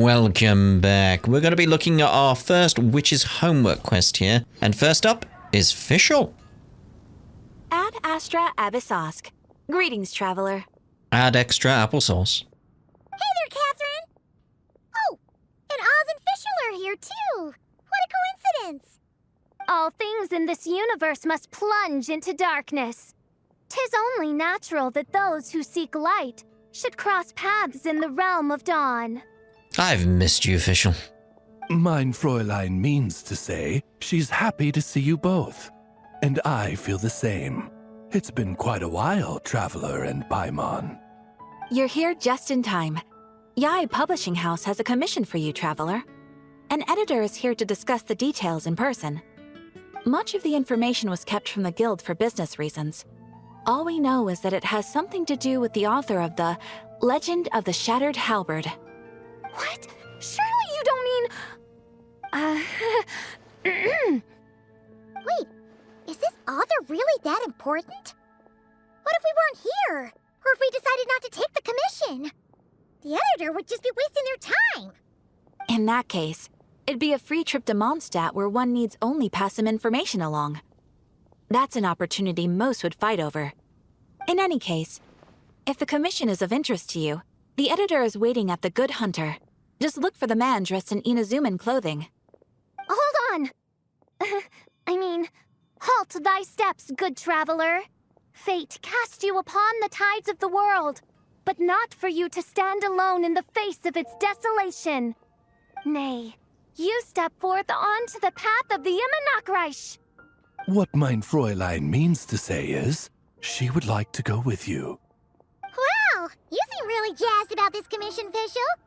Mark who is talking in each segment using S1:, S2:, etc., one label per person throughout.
S1: Welcome back. We're going to be looking at our first witch's homework quest here. And first up is Fischl.
S2: Ad Astra Abyssosk. Greetings, traveler.
S1: Add extra applesauce.
S3: Hey there, Catherine! Oh, and Oz and Fischl are here, too! What a coincidence!
S4: All things in this universe must plunge into darkness. 'Tis only natural that those who seek light should cross paths in the realm of dawn.
S1: I've missed you, Fischl.
S5: Mein Fräulein means to say she's happy to see you both. And I feel the same. It's been quite a while, Traveler and Paimon.
S2: You're here just in time. Yai Publishing House has a commission for you, traveler. An editor is here to discuss the details in person. Much of the information was kept from the guild for business reasons. All we know is that it has something to do with the author of the Legend of the Shattered Halberd.
S4: What? Surely you don't mean...
S3: Wait, is this author really that important? What if we weren't here? Or if we decided not to take the commission? The editor would just be wasting their time.
S2: In that case, it'd be a free trip to Mondstadt where one needs only pass some information along. That's an opportunity most would fight over. In any case, if the commission is of interest to you, the editor is waiting at the Good Hunter. Just look for the man dressed in Inazuman clothing.
S4: Hold on! Halt thy steps, good traveler. Fate cast you upon the tides of the world, but not for you to stand alone in the face of its desolation. Nay, you step forth onto the path of the Nod-Krai.
S5: What mein Fräulein means to say is, she would like to go with you.
S3: Wow, you seem really jazzed about this commission, Fischl.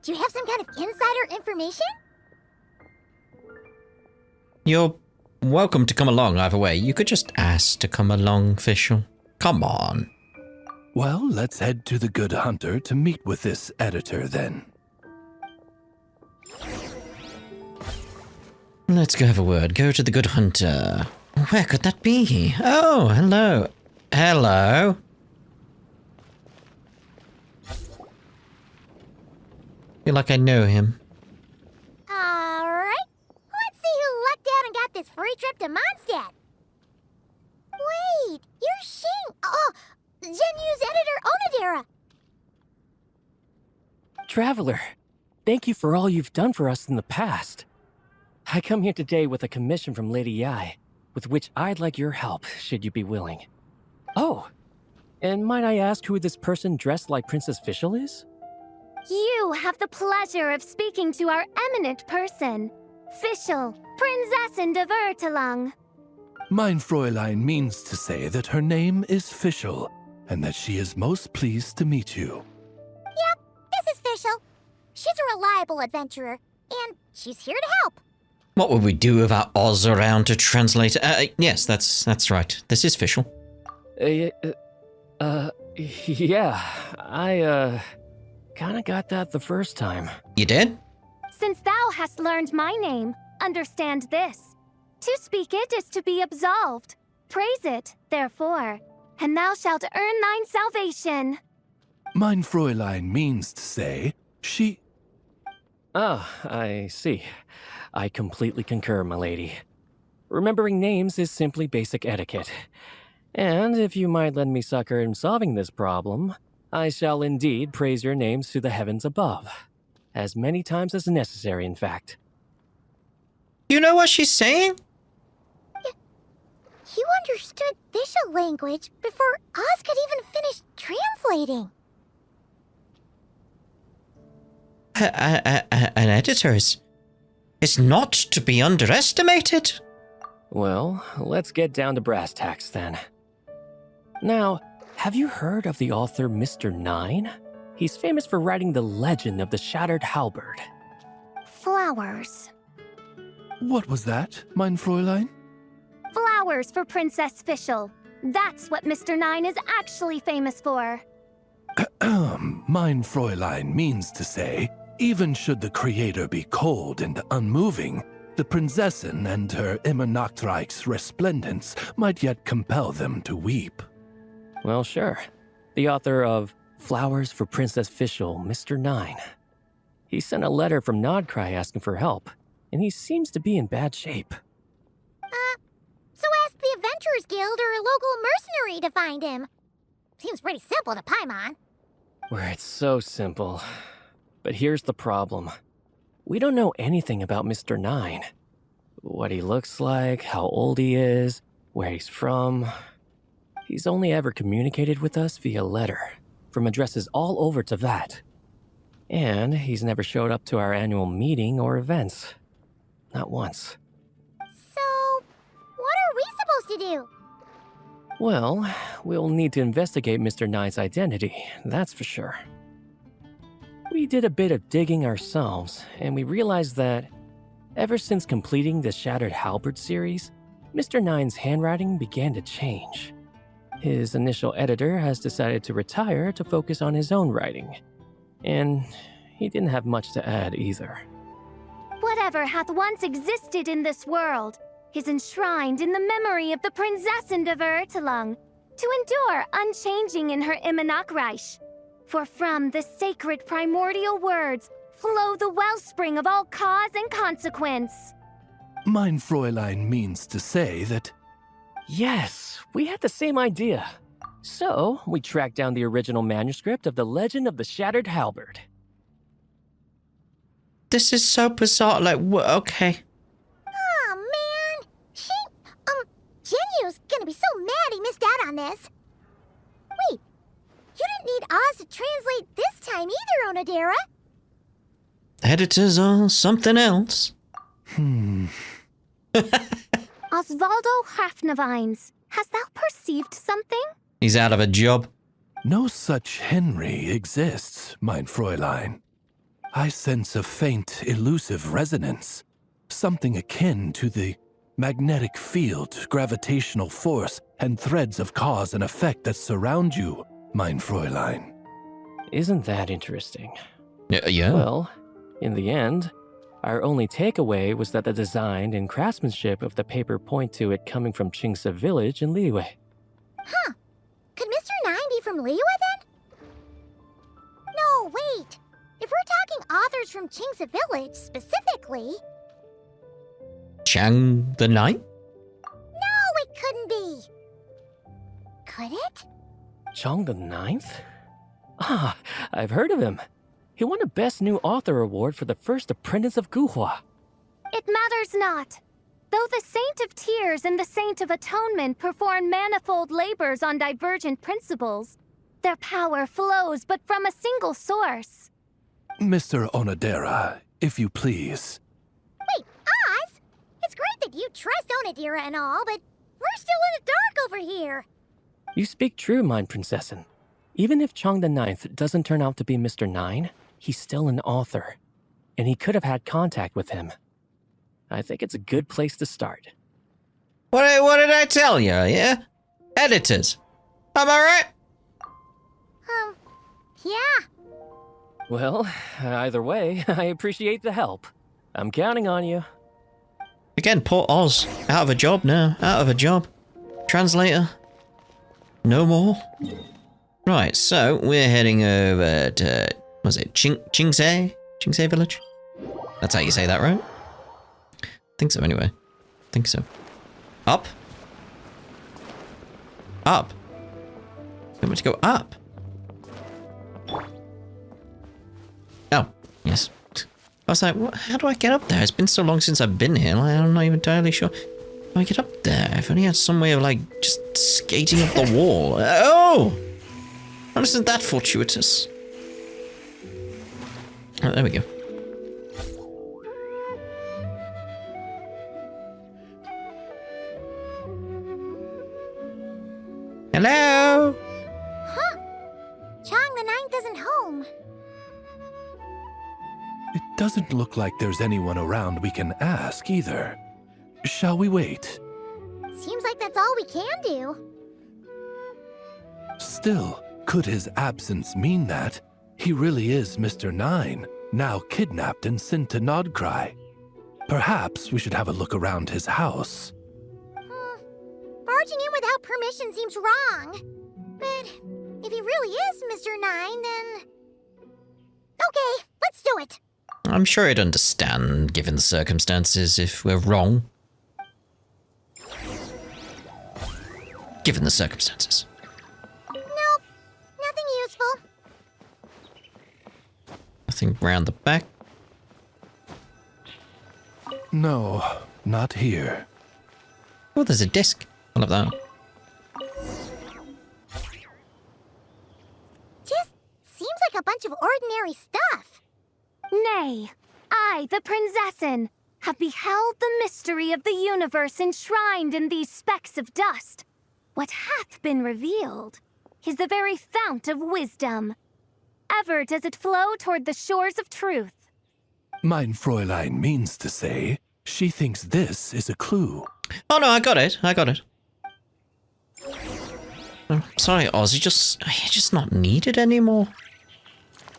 S3: Do you have some kind of insider information?
S1: You're welcome to come along either way. You could just ask to come along, Fischl. Come on.
S5: Well, let's head to the Good Hunter to meet with this editor then.
S1: Let's go have a word. Go to the Good Hunter. Where could that be? Oh, hello. Hello. Feel like I know him.
S3: Alright, let's see who lucked out and got this free trip to Mondstadt. Wait, you're Shing. Oh, Genyu's editor, Onodera.
S6: Traveler, thank you for all you've done for us in the past. I come here today with a commission from Lady Yai, with which I'd like your help, should you be willing. Oh, and might I ask who this person dressed like Princess Fischl is?
S4: You have the pleasure of speaking to our eminent person, Fischl, Prinzessin de Vertalang.
S5: Mein Fräulein means to say that her name is Fischl, and that she is most pleased to meet you.
S3: Yep, this is Fischl. She's a reliable adventurer, and she's here to help.
S1: What would we do without Oz around to translate? Yes, that's right. This is Fischl.
S6: Yeah, I, kinda got that the first time.
S1: You did?
S4: Since thou hast learned my name, understand this. To speak it is to be absolved. Praise it, therefore, and thou shalt earn thine salvation.
S5: Mein Fräulein means to say, she...
S6: Ah, I see. I completely concur, my lady. Remembering names is simply basic etiquette. And if you might lend me succor in solving this problem, I shall indeed praise your names to the heavens above. As many times as necessary, in fact.
S1: You know what she's saying?
S3: You understood Fischl language before Oz could even finish translating.
S1: An editor is not to be underestimated.
S6: Well, let's get down to brass tacks then. Now, have you heard of the author Mr. Nine? He's famous for writing the legend of the Shattered Halberd.
S4: Flowers.
S5: What was that, mein Fräulein?
S4: Flowers for Princess Fischl. That's what Mr. Nine is actually famous for.
S5: Mein Fräulein means to say, even should the creator be cold and unmoving, the Prinzessin and her Nod-Krai's resplendence might yet compel them to weep.
S6: Well, sure. The author of Flowers for Princess Fischl, Mr. Nine. He sent a letter from Nod-Krai asking for help, and he seems to be in bad shape.
S3: So ask the Adventurers Guild or a local mercenary to find him. Seems pretty simple to Paimon.
S6: Where it's so simple. But here's the problem. We don't know anything about Mr. 9. What he looks like, how old he is, where he's from. He's only ever communicated with us via letter, from addresses all over Teyvat. And he's never showed up to our annual meeting or events. Not once.
S3: So, what are we supposed to do?
S6: Well, we'll need to investigate Mr. 9's identity, that's for sure. We did a bit of digging ourselves, and we realized that ever since completing the Shattered Halberd series, Mr. 9's handwriting began to change. His initial editor has decided to retire to focus on his own writing, and he didn't have much to add either.
S4: Whatever hath once existed in this world is enshrined in the memory of the Prinzessin of Ertelung, to endure unchanging in her Immanakreich. For from the sacred primordial words flow the wellspring of all cause and consequence.
S5: Mein Fräulein means to say that
S6: Yes, we had the same idea. So, we tracked down the original manuscript of the Legend of the Shattered Halberd.
S1: This is so bizarre. Like, okay.
S3: Aw, man. Genyu's gonna be so mad he missed out on this. Wait, you didn't need Oz to translate this time either, Onodera.
S1: Editors are something else.
S4: Osvaldo Hafnavines, hast thou perceived something?
S1: He's out of a job.
S5: no such Henry exists, mein Fräulein. I sense a faint, elusive resonance, something akin to the magnetic field, gravitational force, and threads of cause and effect that surround you, mein Fräulein.
S6: Isn't that interesting?
S1: Yeah.
S6: Well, in the end, our only takeaway was that the design and craftsmanship of the paper point to it coming from Qingse village in Liyue.
S3: Huh. Could Mr. 9 be from Liyue then? No, wait. If we're talking authors from Qingse village specifically...
S1: Chang the Knight?
S3: No, it couldn't be. Could it?
S6: Chong the Ninth? Ah, I've heard of him. He won a Best New Author award for the first apprentice of Guhua.
S4: It matters not. Though the Saint of Tears and the Saint of Atonement perform manifold labors on divergent principles, their power flows but from a single source.
S5: Mr. Onodera, if you please.
S3: Wait, Oz? It's great that you trust Onodera and all, but we're still in the dark over here.
S6: You speak true, mein Prinzessin. Even if Chong the Ninth doesn't turn out to be Mr. 9, he's still an author, and he could have had contact with him. I think it's a good place to start.
S1: What did I tell you, yeah? Editors. Am I right?
S3: Yeah.
S6: Well, either way, I appreciate the help. I'm counting on you.
S1: Again, poor Oz. Out of a job now. Out of a job. Translator. No more. Right, so we're heading over to, was it Qingse? Qingse village? That's how you say that, right? Think so, anyway. Think so. Up? Up? You want me to go up? Oh, yes. I was like, what? How do I get up there? It's been so long since I've been here, like, I'm not even entirely sure. How do I get up there? If only I had some way of, like, just skating up the wall. Oh! Well, isn't that fortuitous? Oh, there we go. Hello?
S3: Huh. Chong the Ninth isn't home.
S5: It doesn't look like there's anyone around we can ask either. Shall we wait?
S3: Seems like that's all we can do.
S5: Still, could his absence mean that he really is Mr. 9, now kidnapped and sent to Nod-Krai? Perhaps we should have a look around his house.
S3: Barging in without permission seems wrong. But if he really is Mr. 9, then... Okay, let's do it.
S1: I'm sure he'd understand, given the circumstances, if we're wrong. Given the circumstances.
S3: Nope, nothing useful.
S1: Nothing round the back.
S5: No, not here.
S1: Oh, there's a disc. I love that.
S3: Just seems like a bunch of ordinary stuff.
S4: Nay, I, the Princessin, have beheld the mystery of the universe enshrined in these specks of dust. What hath been revealed is the very fount of wisdom. Ever does it flow toward the shores of truth.
S5: Mein Fräulein means to say, she thinks this is a clue.
S1: Oh no, I got it. I got it. I'm sorry, Oz. You're just not needed anymore.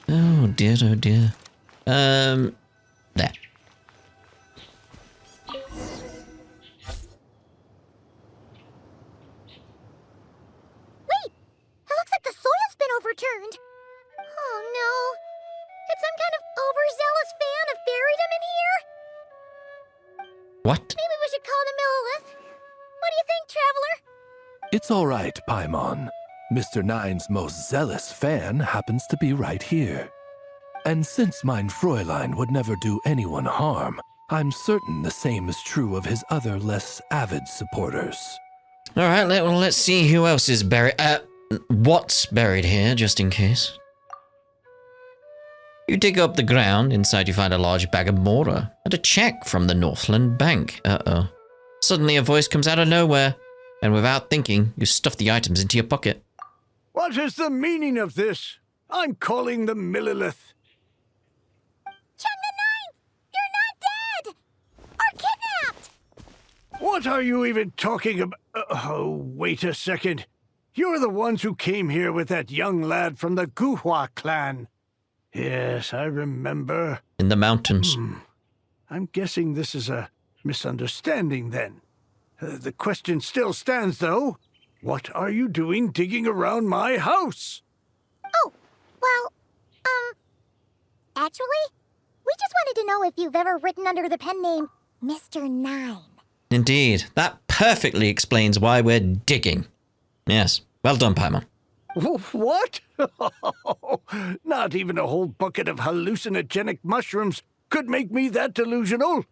S1: Oh dear, oh dear. There.
S3: Wait, it looks like the soil's been overturned. Oh no. Did some kind of overzealous fan have buried him in here?
S1: What?
S3: Maybe we should call him Millilith. What do you think, Traveler?
S5: It's all right, Paimon. Mr. Nine's most zealous fan happens to be right here. And since Mein Fräulein would never do anyone harm, I'm certain the same is true of his other less avid supporters.
S1: All right, let's see who else is buried. What's buried here, just in case. You dig up the ground. Inside you find a large bag of mortar and a check from the Northland Bank. Uh-oh. Suddenly a voice comes out of nowhere, and without thinking, you stuff the items into your pocket.
S7: What is the meaning of this? I'm calling the Millilith.
S3: Chung the Ninth! You're not dead! Or kidnapped!
S7: What are you even talking about? Oh, wait a second. You're the ones who came here with that young lad from the Guhua clan. Yes, I remember.
S1: In the mountains.
S7: I'm guessing this is a misunderstanding then. The question still stands, though. What are you doing digging around my house?
S3: Oh, well, actually, we just wanted to know if you've ever written under the pen name Mr. Nine.
S1: Indeed. That perfectly explains why we're digging. Yes. Well done, Paimon.
S7: What? Not even a whole bucket of hallucinogenic mushrooms could make me that delusional.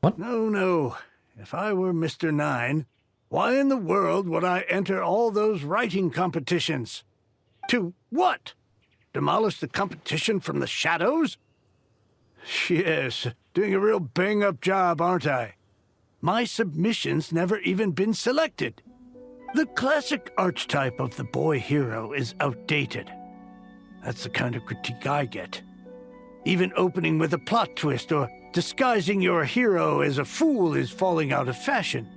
S1: What?
S7: No. If I were Mr. Nine, why in the world would I enter all those writing competitions? To what? Demolish the competition from the shadows? Yes, doing a real bang-up job, aren't I? My submission's never even been selected. The classic archetype of the boy hero is outdated. That's the kind of critique I get. Even opening with a plot twist or disguising your hero as a fool is falling out of fashion.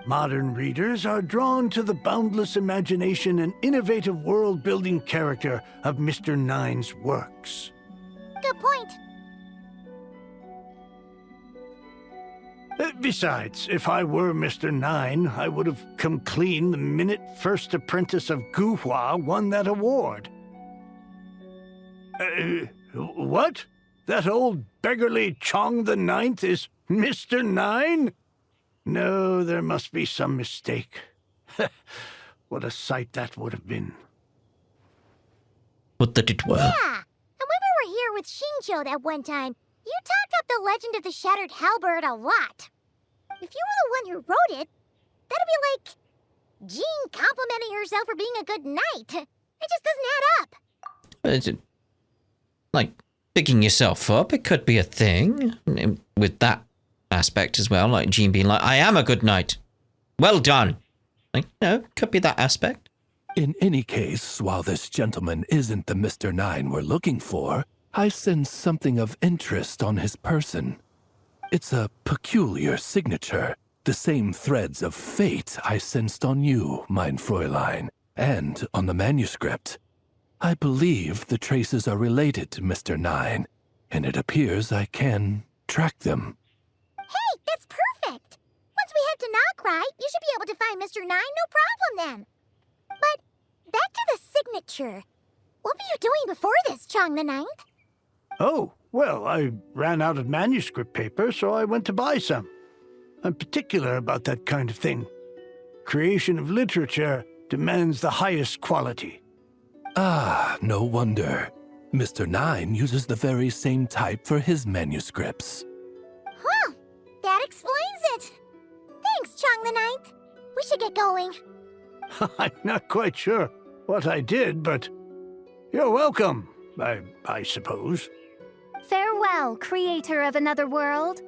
S7: Modern readers are drawn to the boundless imagination and innovative world-building character of Mr. Nine's works.
S3: Good point.
S7: Besides, if I were Mr. Nine, I would have come clean the minute First Apprentice of Guhua won that award. What? That old beggarly Chong the Ninth is Mr. Nine? No, there must be some mistake. What a sight that would have been.
S1: But that it were.
S3: Yeah, and when we were here with Xingqiu that one time, you talked up the legend of the Shattered Halberd a lot. If you were the one who wrote it, that'd be like Jean complimenting herself for being a good knight. It just doesn't add up.
S1: Like, picking yourself up, it could be a thing. With that aspect as well, like Jean being like, I am a good knight. Well done. Like, no, could be that aspect.
S5: In any case, while this gentleman isn't the Mr. Nine we're looking for, I sense something of interest on his person. It's a peculiar signature, the same threads of fate I sensed on you, mein Fräulein, and on the manuscript. I believe the traces are related to Mr. Nine, and it appears I can track them.
S3: Hey, that's perfect! Once we head to Nod-Krai, you should be able to find Mr. Nine, no problem then. But back to the signature. What were you doing before this, Chong the Ninth?
S7: Oh, Well, I ran out of manuscript paper, so I went to buy some. I'm particular about that kind of thing. Creation of literature demands the highest quality.
S5: Ah, no wonder. Mr. Nine uses the very same type for his manuscripts.
S3: Huh, that explains it. Thanks, Chong the Ninth. We should get going.
S7: I'm not quite sure what I did, but you're welcome, I suppose.
S4: Farewell, creator of another world.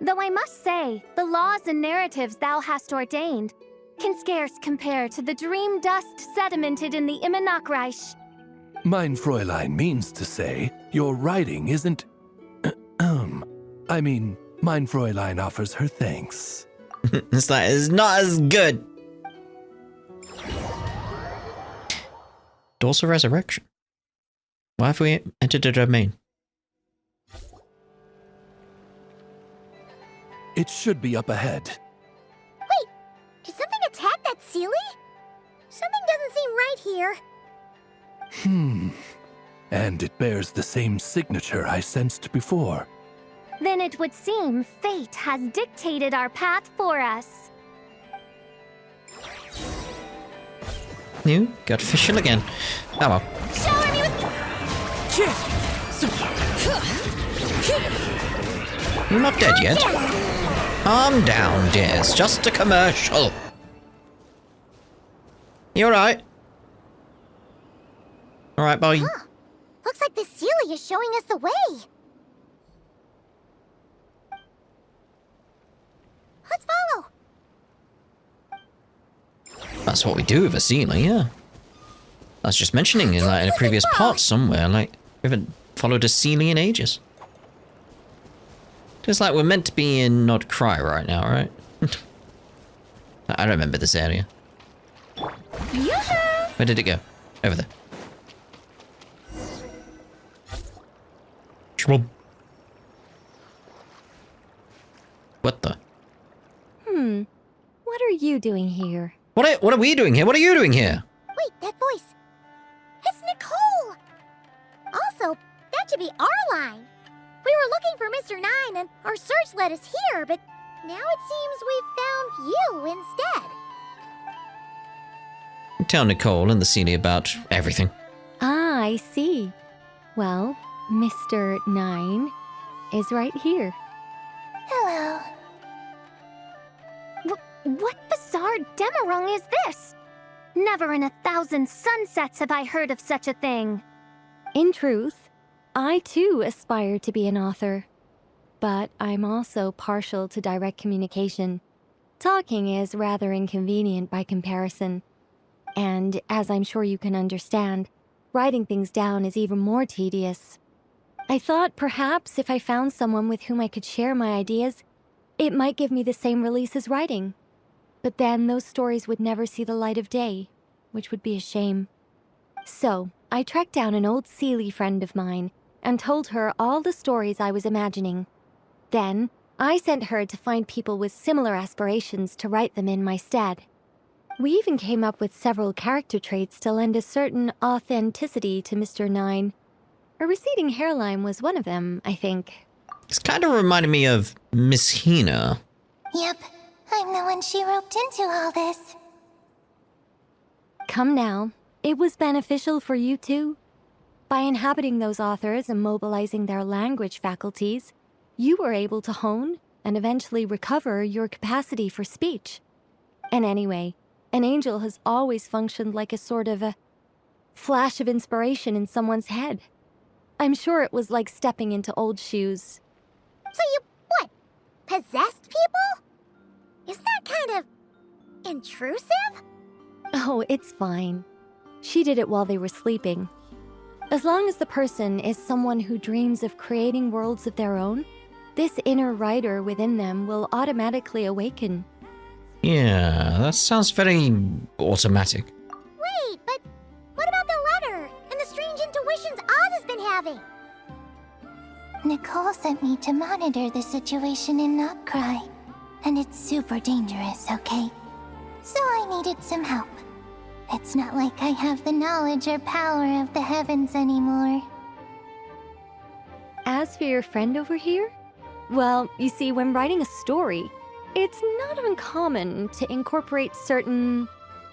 S4: Though I must say, the laws and narratives thou hast ordained can scarce compare to the dream dust sedimented in the Nod-Krai.
S5: Mein Fräulein means to say, your writing isn't... I mean, Mein Fräulein offers her thanks.
S1: It's not as good. Doors of Resurrection. Why have we entered the domain?
S5: It should be up ahead.
S3: Wait, did something attack that Sealy? Something doesn't seem right here.
S5: And it bears the same signature I sensed before.
S4: Then it would seem fate has dictated our path for us.
S1: You got Fischl again. Oh well.
S2: Shower me with...
S1: You're not dead yet. Calm down, dear. It's just a commercial. You alright? Alright, boy.
S3: Huh. Looks like the Sealy is showing us the way. Let's follow.
S1: That's what we do with a Sealy, yeah. I was just mentioning in a previous part somewhere, like, we haven't followed a Sealy in ages. Just like we're meant to be in Nod-Krai right now, right? I don't remember this area. Where did it go? Over there. Shrub. What the?
S4: What are you doing here?
S1: What are we doing here? What are you doing here?
S3: Wait, that voice. It's Nicole. Also, that should be our line. We were looking for Mr. Nine and our search led us here, but now it seems we've found you instead.
S1: Tell Nicole and the Sealy about everything.
S4: Ah, I see. Well, Mr. Nine is right here.
S3: Hello.
S4: What bizarre demarung is this? Never in 1,000 sunsets have I heard of such a thing. In truth, I too aspire to be an author. But I'm also partial to direct communication. Talking is rather inconvenient by comparison. And as I'm sure you can understand, writing things down is even more tedious. I thought perhaps if I found someone with whom I could share my ideas, it might give me the same release as writing. But then those stories would never see the light of day, which would be a shame. So, I tracked down an old Sealy friend of mine and told her all the stories I was imagining. Then, I sent her to find people with similar aspirations to write them in my stead. We even came up with several character traits to lend a certain authenticity to Mr. Nine. A receding hairline was one of them, I think.
S1: It's kind of reminded me of Miss Hina.
S3: Yep, I'm the one she roped into all this.
S4: Come now, it was beneficial for you too. By inhabiting those authors and mobilizing their language faculties, you were able to hone and eventually recover your capacity for speech. And anyway, an angel has always functioned like a sort of a flash of inspiration in someone's head. I'm sure it was like stepping into old shoes.
S3: So you, what, possessed people? Isn't that kind of intrusive?
S4: Oh, it's fine. She did it while they were sleeping. As long as the person is someone who dreams of creating worlds of their own, this inner writer within them will automatically awaken.
S1: Yeah, that sounds very automatic.
S3: Wait, but what about the letter and the strange intuitions Oz has been having? Nicole sent me to monitor the situation in Nod-Krai, and it's super dangerous, okay? So I needed some help. It's not like I have the knowledge or power of the heavens anymore.
S4: As
S8: As for your friend over here, well, you see, when writing a story, it's not uncommon to incorporate certain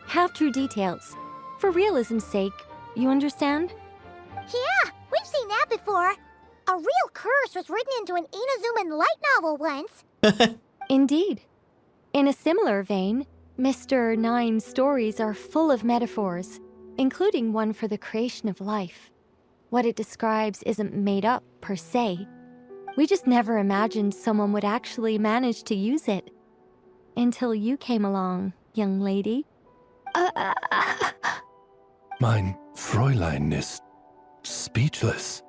S8: half-true details. For realism's sake, you understand?
S3: Yeah, we've seen that before. A real curse was written into an Inazuman light novel once.
S8: Indeed. In a similar vein, Mr. Nine's stories are full of metaphors, including one for the creation of life. What it describes isn't made up, per se. We just never imagined someone would actually manage to use it. Until you came along, young lady.
S5: Mein Fräulein is speechless.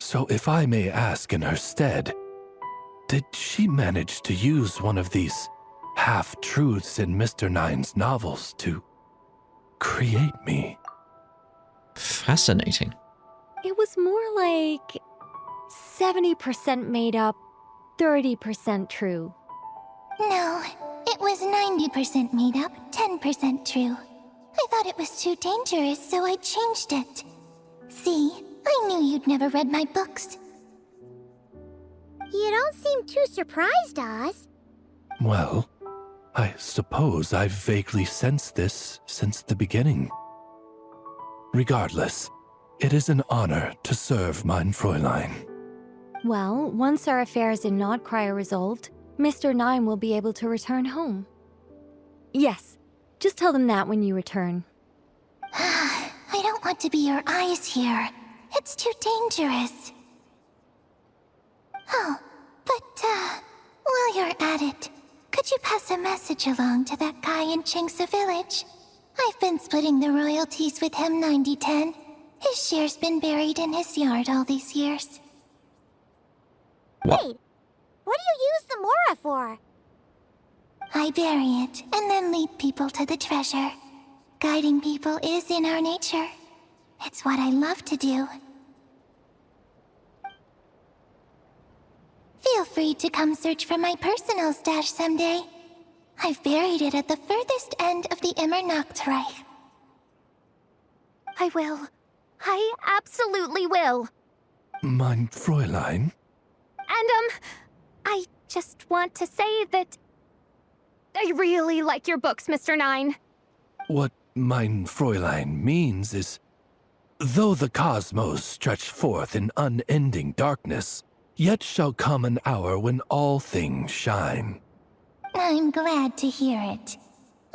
S5: So if I may ask in her stead, did she manage to use one of these half-truths in Mr. Nine's novels to create me?
S1: Fascinating.
S8: It was more like 70% made up, 30% true.
S3: No, it was 90% made up, 10% true. I thought it was too dangerous, so I changed it. See, I knew you'd never read my books. You don't seem too surprised, Oz.
S5: Well, I suppose I've vaguely sensed this since the beginning. Regardless, it is an honor to serve mein Fräulein.
S8: Well, once our affairs in Nod-Krai are resolved, Mr. Nine will be able to return home. Yes, just tell them that when you return.
S3: I don't want to be your eyes here. It's too dangerous. Oh, but, while you're at it, could you pass a message along to that guy in Chingsa village? I've been splitting the royalties with him 90-10. His share's been buried in his yard all these years.
S1: What?
S3: Wait, what do you use the Mora for? I bury it, and then lead people to the treasure. Guiding people is in our nature. It's what I love to do. Feel free to come search for my personal stash someday. I've buried it at the furthest end of the Nod-Krai.
S4: I will. I absolutely will.
S5: Mein Fräulein?
S4: And, I just want to say that I really like your books, Mr. Nine.
S5: What mein Fräulein means is, though the cosmos stretch forth in unending darkness, yet shall come an hour when all things shine.
S3: I'm glad to hear it.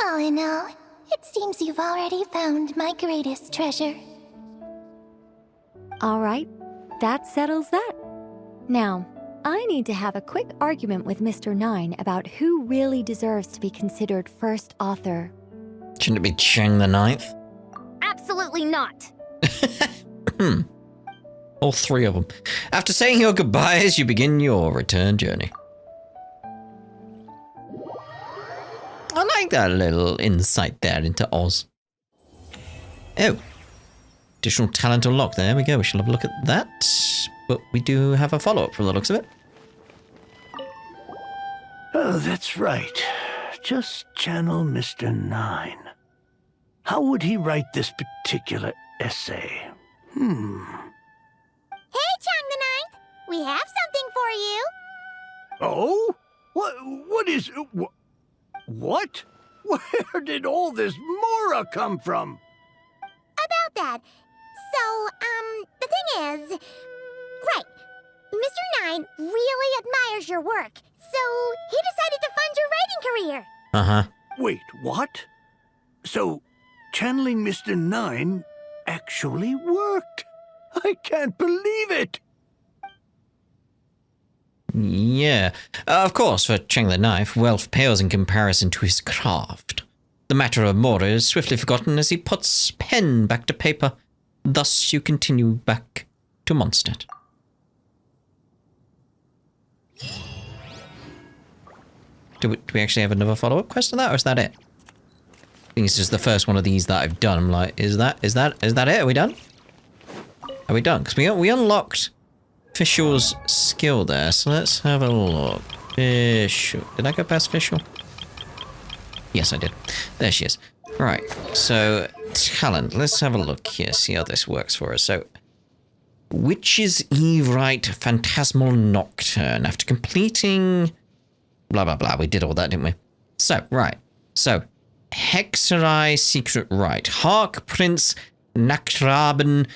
S3: All in all, it seems you've already found my greatest treasure.
S8: All right, that settles that. Now, I need to have a quick argument with Mr. Nine about who really deserves to be considered first author.
S1: Shouldn't it be Cheng the Ninth?
S4: Absolutely not.
S1: All three of them. After saying your goodbyes, you begin your return journey. I like that little insight there into Oz. Oh. Additional talent unlocked. There we go. We shall have a look at that. But we do have a follow-up from the looks of it.
S7: Oh, that's right. Just channel Mr. Nine. How would he write this particular essay?
S3: Hey, Chang the Ninth! We have something for you!
S7: Oh? What is... What? Where did all this Mora come from?
S3: About that. So, the thing is... Right. Mr. Nine really admires your work, so he decided to fund your writing career.
S1: Uh-huh.
S7: Wait, what? So, channeling Mr. Nine actually worked? I can't believe it!
S1: Yeah. Of course, for Cheng the Knife, wealth pales in comparison to his craft. The matter of Mora is swiftly forgotten as he puts pen back to paper. Thus you continue back to Mondstadt. Do we actually have another follow-up quest to that, or is that it? I think it's just the first one of these that I've done. I'm like, is that it? Are we done? Are we done? Because we unlocked Fischl's skill there, so let's have a look. Fischl. Did I go past Fischl? Yes, I did. There she is. Right, so talent. Let's have a look here, see how this works for us. So Witch's Eve-Rite Phantasmal Nocturne. After completing... blah, blah, blah. We did all that, didn't we? So, right. So, Hexerai Secret Rite. Hark, Prince Nakraben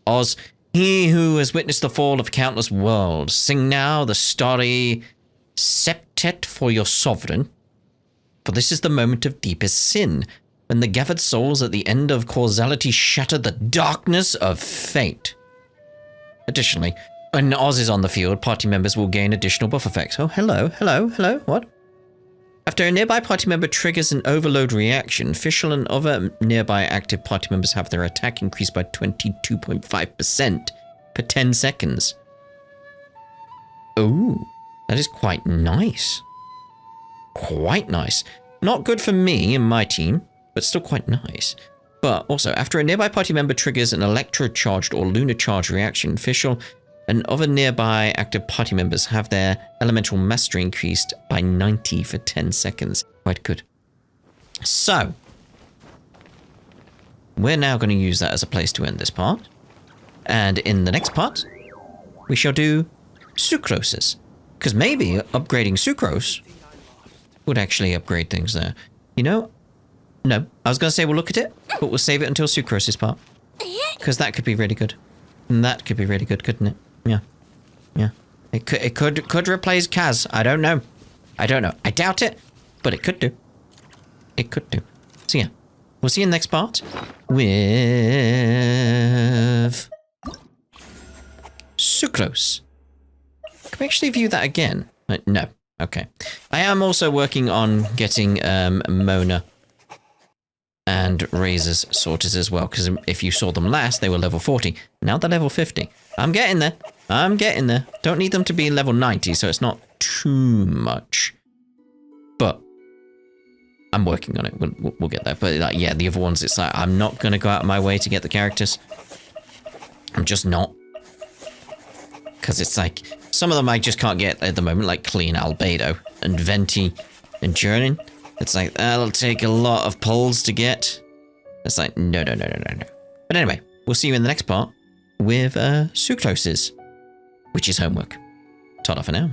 S1: Oz, he who has witnessed the fall of countless worlds. Sing now the starry septet for your sovereign. For this is the moment of deepest sin, when the gathered souls at the end of causality shatter the darkness of fate. Additionally, when Oz is on the field, party members will gain additional buff effects. Oh, hello, hello, hello, what? After a nearby party member triggers an overload reaction, Fischl and other nearby active party members have their attack increased by 22.5% per 10 seconds. Oh, that is quite nice. Quite nice. Not good for me and my team, but still quite nice. But also, after a nearby party member triggers an electro-charged or lunar charge reaction, Fischl and other nearby active party members have their elemental mastery increased by 90 for 10 seconds. Quite good. So, we're now going to use that as a place to end this part. And in the next part, we shall do sucroses. Because maybe upgrading sucrose would actually upgrade things there. You know, no, I was going to say we'll look at it, but we'll save it until sucrose's part. Because that could be really good. And that could be really good, couldn't it? Yeah. Yeah. It could replace Kaz. I don't know. I don't know. I doubt it, but it could do. It could do. So yeah. We'll see you in the next part with sucrose. Can we actually view that again? No. Okay. I am also working on getting Mona and Razors sorted as well, because if you saw them last, they were level 40. Now they're level 50. I'm getting there. I'm getting there. Don't need them to be level 90, so it's not too much. But I'm working on it. We'll get there. But like, yeah, the other ones, it's like, I'm not going to go out of my way to get the characters. I'm just not. Because it's like, some of them I just can't get at the moment, like Clean Albedo and Venti and Journey. It's like, that'll take a lot of pulls to get. It's like, no. But anyway, we'll see you in the next part with sucroses, which is homework. Ta-da for now.